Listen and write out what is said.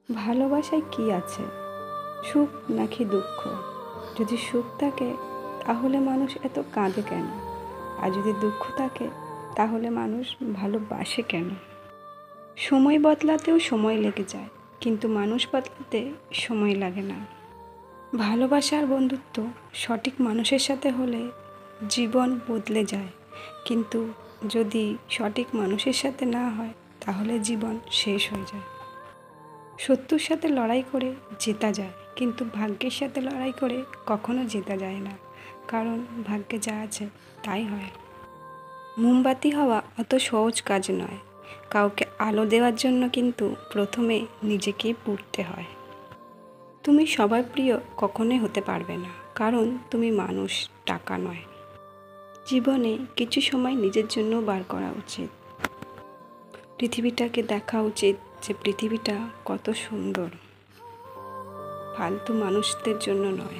ভালোবাসায় কি আছে, সুখ নাকি দুঃখ? যদি সুখ থাকে তাহলে মানুষ এত কাঁদে কেন? আর যদি দুঃখ থাকে তাহলে মানুষ ভালোবাসে কেন? সময় বদলাতেও সময় লেগে যায়, কিন্তু মানুষ বদলাতে সময় লাগে না। ভালোবাসা আর বন্ধুত্ব সঠিক মানুষের সাথে হলে জীবন বদলে যায়, কিন্তু যদি সঠিক মানুষের সাথে না হয় তাহলে জীবন শেষ হয়ে যায়। শত্রুর সাথে লড়াই করে জেতা যায়, কিন্তু ভাগ্যের সাথে লড়াই করে কখনো জেতা যায় না, কারণ ভাগ্যে যা আছে তাই হয়। মোমবাতি হওয়া অত সহজ কাজ নয়, কাউকে আলো দেওয়ার জন্য কিন্তু প্রথমে নিজেকেই পুড়তে হয়। তুমি সবার প্রিয় কখনোই হতে পারবে না, কারণ তুমি মানুষ, টাকা নয়। জীবনে কিছু সময় নিজের জন্য বার করা উচিত। পৃথিবীটাকে দেখা উচিত যে পৃথিবীটা কত সুন্দর, ফালতু মানুষদের জন্য নয়।